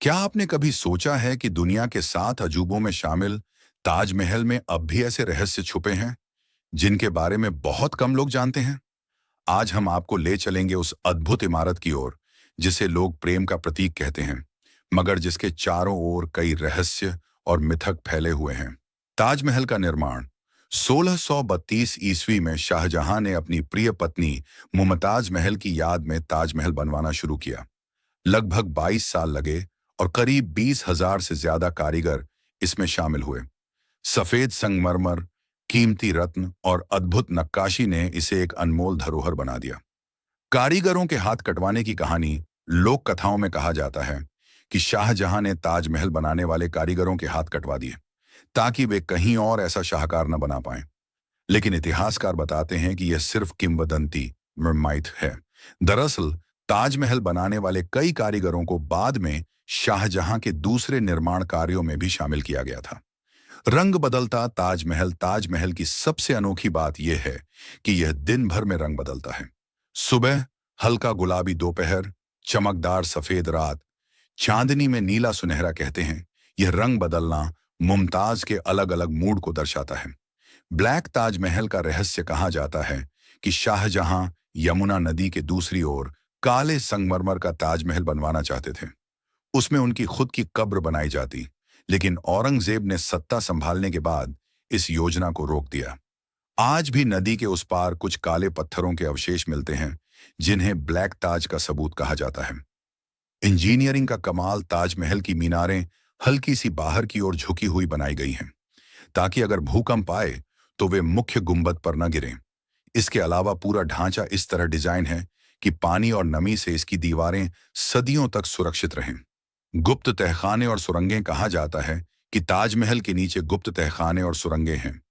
क्या आपने कभी सोचा है कि दुनिया के 7 अजूबों में शामिल ताजमहल में अब भी ऐसे रहस्य छुपे हैं जिनके बारे में बहुत कम लोग जानते हैं? आज हम आपको ले चलेंगे उस अद्भुत इमारत की ओर जिसे लोग प्रेम का प्रतीक कहते हैं, मगर जिसके चारों ओर कई रहस्य और मिथक फैले हुए हैं। ताजमहल का निर्माण 1632 ईस्वी में शाहजहां ने अपनी प्रिय पत्नी मुमताज महल की याद में ताजमहल बनवाना शुरू किया। लगभग 22 साल लगे और करीब 20,000 से ज्यादा कारीगर इसमें शामिल हुए। सफेद संगमरमर, कीमती रत्न और अद्भुत नक्काशी ने इसे एक अनमोल धरोहर बना दिया। कारीगरों के हाथ कटवाने की कहानी लोक कथाओं में कहा जाता है कि शाहजहां ने ताजमहल बनाने वाले कारीगरों के हाथ कटवा दिए ताकि वे कहीं और ऐसा शाहकार न बना पाएं। लेकिन इतिहासकार बताते हैं कि यह सिर्फ किंवदंती मिथ है। दरअसल ताजमहल बनाने वाले कई कारीगरों को बाद में शाहजहां के दूसरे निर्माण कार्यों में भी शामिल किया गया था। रंग बदलता ताजमहल ताजमहल की सबसे अनोखी बात यह है कि यह दिन भर में रंग बदलता है। सुबह हल्का गुलाबी, दोपहर चमकदार सफेद, रात चांदनी में नीला सुनहरा। कहते हैं यह रंग बदलना मुमताज के अलग अलग मूड को दर्शाता है। ब्लैक ताजमहल का रहस्य कहा जाता है कि शाहजहां यमुना नदी के दूसरी ओर काले संगमरमर का ताजमहल बनवाना चाहते थे। उसमें उनकी खुद की कब्र बनाई जाती, लेकिन औरंगजेब ने सत्ता संभालने के बाद इस योजना को रोक दिया। आज भी नदी के उस पार कुछ काले पत्थरों के अवशेष मिलते हैं जिन्हें ब्लैक ताज का सबूत कहा जाता है। इंजीनियरिंग का कमाल, ताजमहल की मीनारें हल्की सी बाहर की ओर झुकी हुई बनाई गई हैं ताकि अगर भूकंप आए तो वे मुख्य गुंबद पर न गिरें। इसके अलावा पूरा ढांचा इस तरह डिजाइन है कि पानी और नमी से इसकी दीवारें सदियों तक सुरक्षित रहें। गुप्त तहखाने और सुरंगें, कहा जाता है कि ताजमहल के नीचे गुप्त तहखाने और सुरंगें हैं।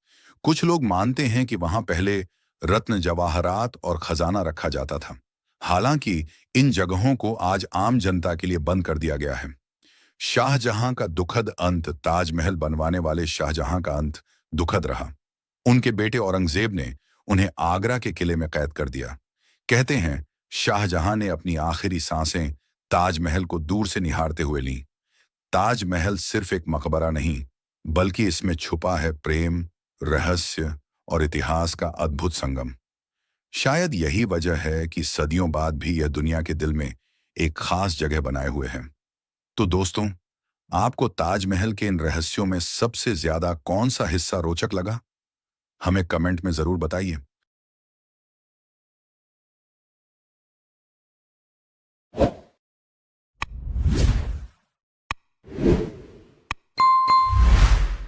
कुछ लोग मानते हैं कि वहां पहले रत्न, जवाहरात और खजाना रखा जाता था। हालांकि इन जगहों को आज आम जनता के लिए बंद कर दिया गया है। शाहजहां का दुखद अंत, ताजमहल बनवाने वाले शाहजहां का अंत दुखद रहा। उनके बेटे औरंगजेब ने उन्हें आगरा के किले में कैद कर दिया। कहते हैं शाहजहां ने अपनी आखिरी सांसें ताजमहल को दूर से निहारते हुए लीं। ताजमहल सिर्फ एक मकबरा नहीं, बल्कि इसमें छुपा है प्रेम, रहस्य और इतिहास का अद्भुत संगम। शायद यही वजह है कि सदियों बाद भी यह दुनिया के दिल में एक खास जगह बनाए हुए है। तो दोस्तों, आपको ताजमहल के इन रहस्यों में सबसे ज्यादा कौन सा हिस्सा रोचक लगा? हमें कमेंट में जरूर बताइए।